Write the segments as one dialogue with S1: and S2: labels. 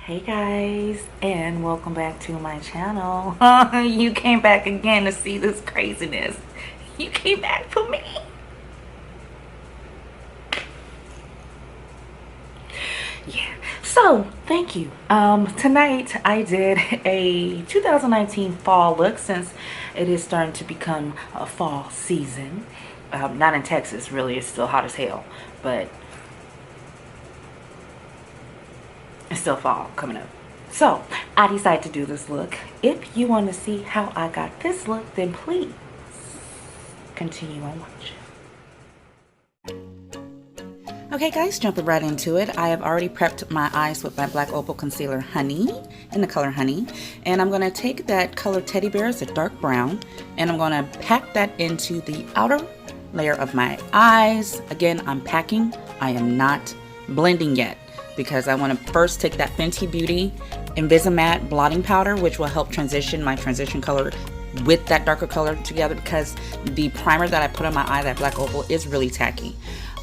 S1: Hey guys, and welcome back to my channel. You came back again to see this craziness. You came back for me. Yeah, so thank you. Tonight I did a 2019 fall look since it is starting to become a fall season. Not in Texas, really. It's still hot as hell, but it's still fall coming up. So I decided to do this look. If you want to see how I got this look, then please continue on watching. Okay guys, jumping right into it. I have already prepped my eyes with my Black Opal Concealer Honey in the color Honey. And I'm going to take that color Teddy Bear, it's a dark brown, and I'm going to pack that into the outer layer of my eyes. Again, I'm packing. I am not blending yet, because I want to first take that Fenty Beauty Invisimatte blotting powder, which will help transition my transition color with that darker color together, because the primer that I put on my eye, that Black Opal, is really tacky.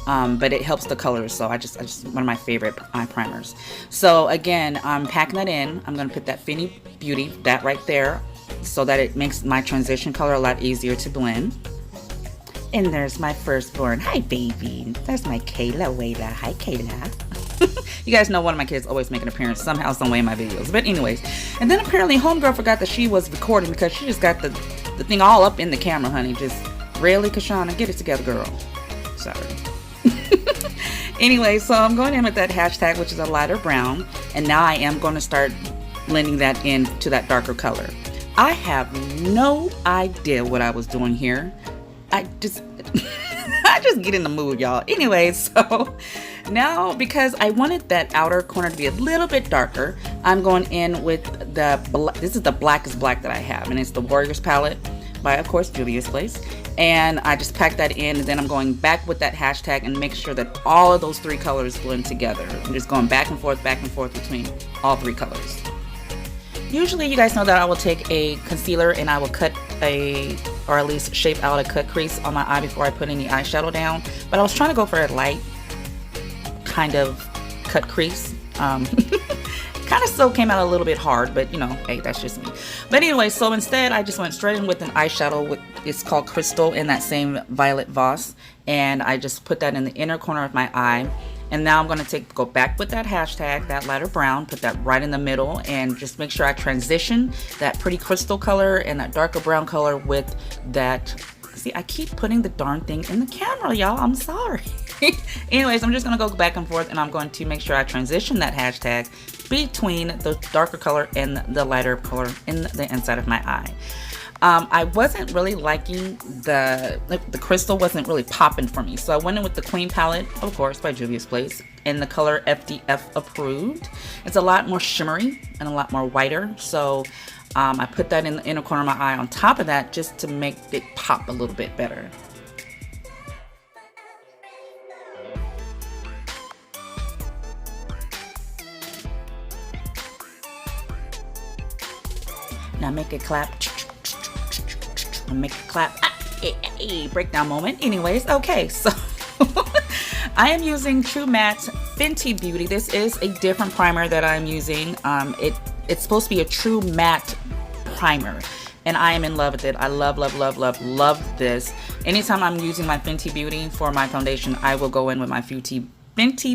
S1: But it helps the colors, so I just one of my favorite eye primers. So again, I'm packing that in. I'm going to put that Fenty Beauty, that right there, so that it makes my transition color a lot easier to blend. And there's my firstborn. Hi, baby. That's my Kayla Wayla. Hi, Kayla. You guys know one of my kids always make an appearance somehow, some way in my videos. But anyways, and then apparently homegirl forgot that she was recording, because she just got the thing all up in the camera, honey. Just really, Kashana, get it together, girl. Sorry. Anyway, so I'm going in with that hashtag, which is a lighter brown, and now I am going to start blending that into that darker color. I have no idea what I was doing here. I just get in the mood, y'all. Anyway, so now, because I wanted that outer corner to be a little bit darker, I'm going in with this is the blackest black that I have, and it's the Warriors palette by, of course, Juvia's Place. And I just packed that in, and then I'm going back with that hashtag and make sure that all of those three colors blend together. I'm just going back and forth between all three colors. Usually you guys know that I will take a concealer and I will cut or at least shape out a cut crease on my eye before I put any eyeshadow down. But I was trying to go for a light kind of cut crease. Kind of still came out a little bit hard, but you know, hey, that's just me. But anyway, so instead I just went straight in with an eyeshadow. It's called Crystal, in that same Violet Voss, and I just put that in the inner corner of my eye. And now I'm going to go back with that hashtag, that lighter brown, put that right in the middle, and just make sure I transition that pretty crystal color and that darker brown color with that. See, I keep putting the darn thing in the camera, y'all. I'm sorry. Anyways, I'm just going to go back and forth, and I'm going to make sure I transition that hashtag between the darker color and the lighter color in the inside of my eye. I wasn't really liking the crystal, wasn't really popping for me, so I went in with the Queen palette, of course, by Juvia's Place, in the color FDF approved. It's a lot more shimmery and a lot more whiter, so I put that in the inner corner of my eye on top of that, just to make it pop a little bit better. Now make it clap. Make it clap. Breakdown moment. Anyways, okay, so I am using True Matte Fenty Beauty. This is a different primer that I'm using. It's supposed to be a True Matte primer, and I am in love with it. I love this. Anytime I'm using my Fenty Beauty for my foundation, I will go in with my Fenty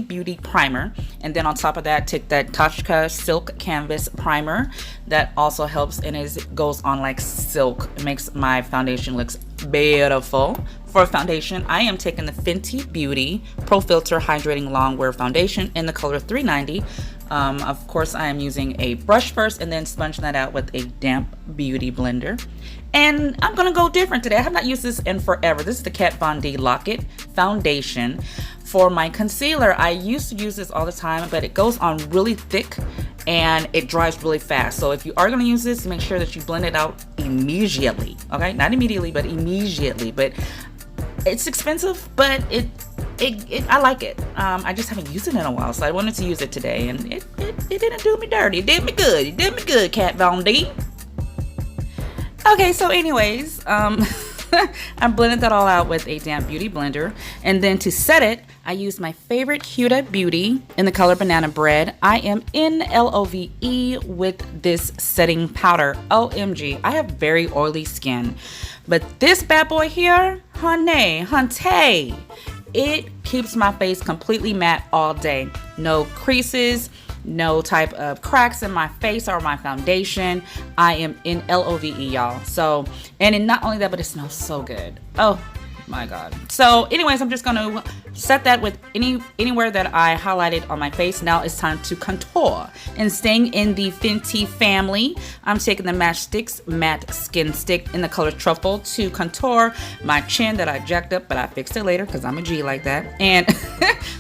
S1: Beauty primer, and then on top of that, take that Tatcha Silk Canvas primer. That also helps, and it goes on like silk. It makes my foundation looks beautiful. For foundation, I am taking the Fenty Beauty Pro Filter Hydrating Longwear Foundation in the color 390. Of course, I am using a brush first, and then sponging that out with a damp beauty blender. And I'm gonna go different today. I have not used this in forever. This is the Kat Von D Lock-It Foundation. For my concealer, I used to use this all the time, but it goes on really thick and it dries really fast. So if you are going to use this, make sure that you blend it out immediately. Okay, not immediately, but immediately. But it's expensive, but I like it. I just haven't used it in a while, so I wanted to use it today, and it didn't do me dirty. It did me good. It did me good, Kat Von D. Okay, so anyways, I blended that all out with a damp beauty blender, and then to set it, I used my favorite Huda Beauty in the color Banana Bread. I am in LOVE with this setting powder. OMG, I have very oily skin. But this bad boy here, hunty, it keeps my face completely matte all day. No creases, no type of cracks in my face or my foundation. I am in LOVE, y'all. So, and not only that, but it smells so good. Oh my God. So anyways, I'm just gonna set that with anywhere that I highlighted on my face. Now it's time to contour. And staying in the Fenty family, I'm taking the Match Stix Matte Skin Stick in the color Truffle to contour my chin that I jacked up, but I fixed it later because I'm a G like that. And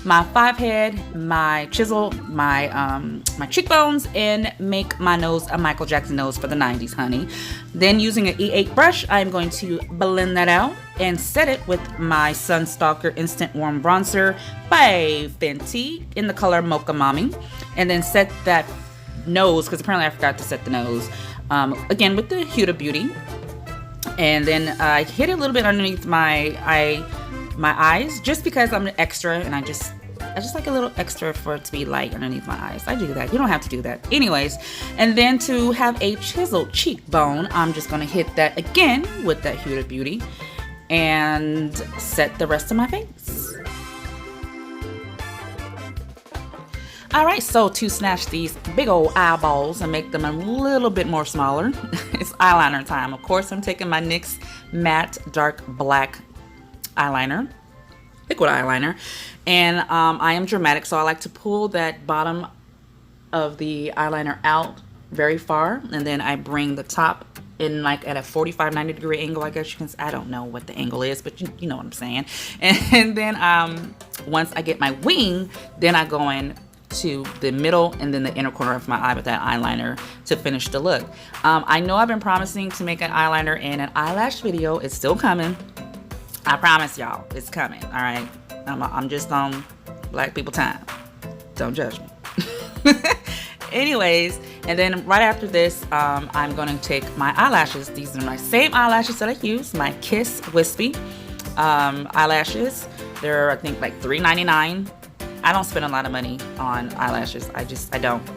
S1: my 5 head, my chisel, my cheekbones, and make my nose a Michael Jackson nose for the 90s, honey. Then using an E8 brush, I'm going to blend that out and set it with my Sunstalker Instant Warm Bronzer by Fenty in the color Mocha Mommy. And then set that nose, because apparently I forgot to set the nose, again with the Huda Beauty. And then I hit it a little bit underneath my eyes, just because I'm an extra and I just like a little extra for it to be light underneath my eyes. I do that. You don't have to do that. Anyways, and then to have a chiseled cheekbone, I'm just going to hit that again with that Huda Beauty and set the rest of my face. Alright, so to snatch these big old eyeballs and make them a little bit more smaller, it's eyeliner time. Of course, I'm taking my NYX Matte Dark Black eyeliner, liquid eyeliner, and I am dramatic, so I like to pull that bottom of the eyeliner out very far, and then I bring the top in like at a 45-90 degree angle, I guess you can say. I don't know what the angle is, but you know what I'm saying. And then once I get my wing, then I go in to the middle and then the inner corner of my eye with that eyeliner to finish the look. I know I've been promising to make an eyeliner and an eyelash video. It's still coming. I promise y'all, it's coming. All right, I'm just on Black people time. Don't judge me. Anyways, and then right after this, I'm going to take my eyelashes. These are my same eyelashes that I use, my Kiss Wispy eyelashes. They're, I think, like $3.99. I don't spend a lot of money on eyelashes. I don't.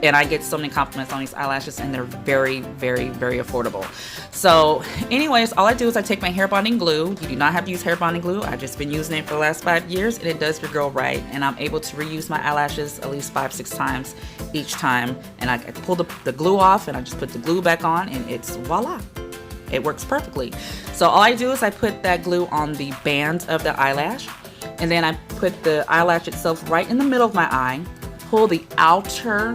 S1: And I get so many compliments on these eyelashes, and they're very, very, very affordable. So anyways, all I do is I take my hair bonding glue. You do not have to use hair bonding glue. I've just been using it for the last 5 years, and it does your girl right. And I'm able to reuse my eyelashes at least 5-6 times each time. And I pull the glue off, and I just put the glue back on, and it's voila. It works perfectly. So all I do is I put that glue on the band of the eyelash, and then I put the eyelash itself right in the middle of my eye, pull the outer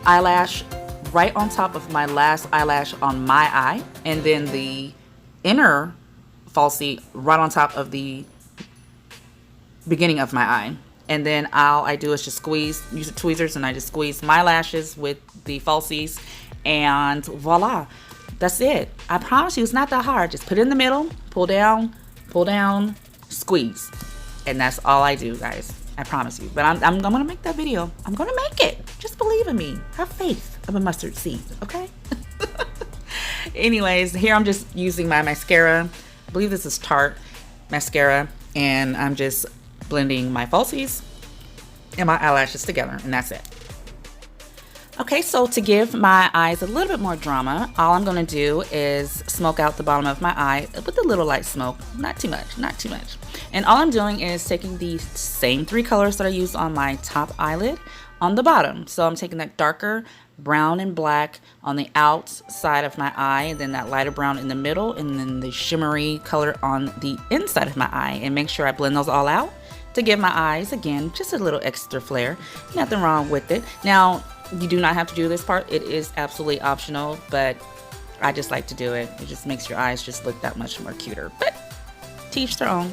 S1: eyelash right on top of my last eyelash on my eye, and then the inner falsie right on top of the beginning of my eye. And then all I do is just squeeze, use the tweezers, and I just squeeze my lashes with the falsies, and voila, that's it. I promise you, it's not that hard. Just put it in the middle, pull down, squeeze, and that's all I do, guys. I promise you. But I'm gonna make that video. I'm gonna make it. Just believe in me. Have faith. I'm a mustard seed, okay? Anyways, here I'm just using my mascara. I believe this is Tarte mascara, and I'm just blending my falsies and my eyelashes together, and that's it. Okay, so to give my eyes a little bit more drama, all I'm going to do is smoke out the bottom of my eye with a little light smoke. Not too much, not too much. And all I'm doing is taking the same 3 colors that I used on my top eyelid on the bottom. So I'm taking that darker brown and black on the outside of my eye, and then that lighter brown in the middle, and then the shimmery color on the inside of my eye. And make sure I blend those all out to give my eyes, again, just a little extra flair. Nothing wrong with it. Now, you do not have to do this part. It is absolutely optional, but I just like to do it. It just makes your eyes just look that much more cuter. But to each their own.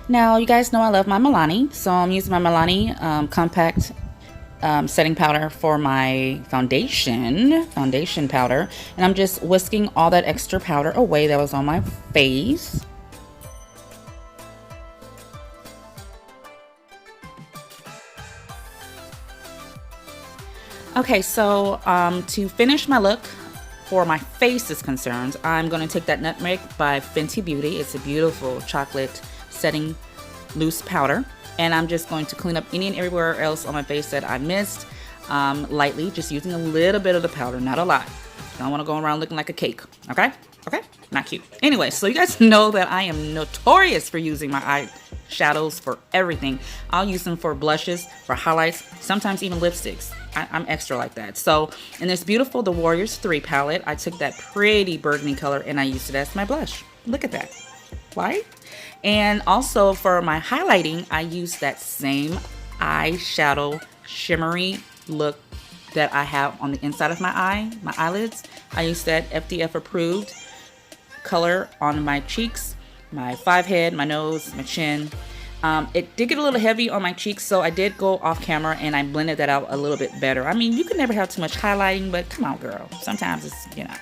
S1: Now, you guys know I love my Milani, so I'm using my Milani compact setting powder for my foundation powder, and I'm just whisking all that extra powder away that was on my face. Okay, so to finish my look, for my face is concerned, I'm going to take that Nutmeg by Fenty Beauty. It's a beautiful chocolate setting loose powder. And I'm just going to clean up any and everywhere else on my face that I missed lightly, just using a little bit of the powder, not a lot. I don't want to go around looking like a cake, okay? Okay? Not cute. Anyway, so you guys know that I am notorious for using my eyeshadows for everything. I'll use them for blushes, for highlights, sometimes even lipsticks. I'm extra like that. So in this beautiful The Warriors 3 palette, I took that pretty burgundy color and I used it as my blush. Look at that, right? And also for my highlighting, I used that same eyeshadow shimmery look that I have on the inside of my eyelids. I used that FDF approved color on my cheeks, my forehead, my nose, my chin. It did get a little heavy on my cheeks, so I did go off camera and I blended that out a little bit better. I mean, you can never have too much highlighting, but come on, girl. Sometimes it's, you know.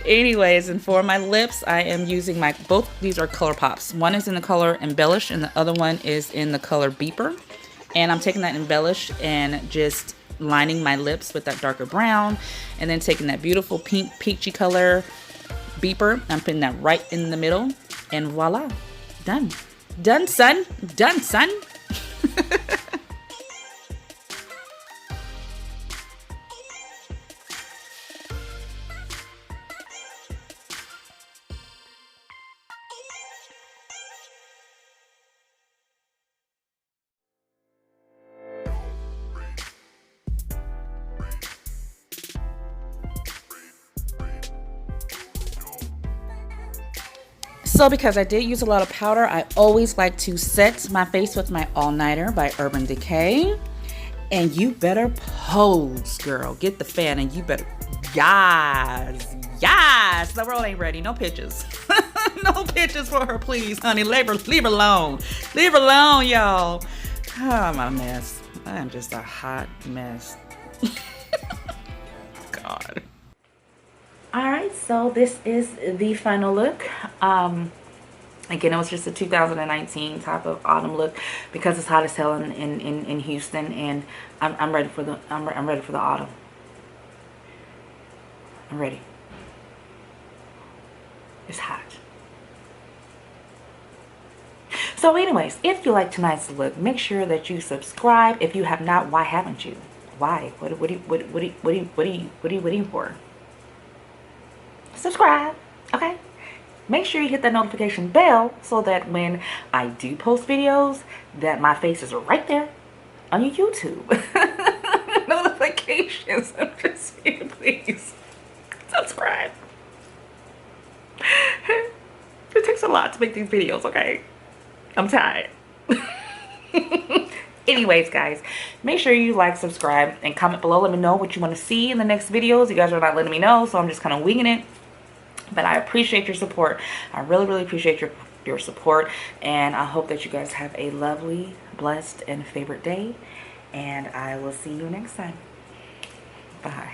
S1: Anyways, and for my lips, I am using both these are Color Pops. One is in the color Embellish and the other one is in the color Beeper. And I'm taking that Embellish and just lining my lips with that darker brown, and then taking that beautiful pink peachy color Beeper. I'm putting that right in the middle, and voila, done. Done, son. Done, son. So because I did use a lot of powder, I always like to set my face with my All Nighter by Urban Decay. And you better pose, girl. Get the fan and you better, yes, yes. The world ain't ready, no pictures. No pictures for her, please, honey. Leave her alone. Leave her alone, y'all. Oh, I'm a mess. I am just a hot mess. God. Alright, so this is the final look. Again, it was just a 2019 type of autumn look because it's hot as hell in Houston, and I'm ready for the I'm ready for the autumn. I'm ready. It's hot. So anyways, if you like tonight's look, make sure that you subscribe. If you have not, why haven't you? Why? What are you waiting for? Subscribe, okay? Make sure you hit that notification bell so that when I do post videos, that my face is right there on your YouTube. Notifications. I'm just saying, please subscribe. It takes a lot to make these videos, okay? I'm tired. Anyways, guys, make sure you like, subscribe, and comment below. Let me know what you want to see in the next videos. You guys are not letting me know, so I'm just kind of winging it. But I appreciate your support. I really, really appreciate your support. And I hope that you guys have a lovely, blessed, and favorite day. And I will see you next time. Bye.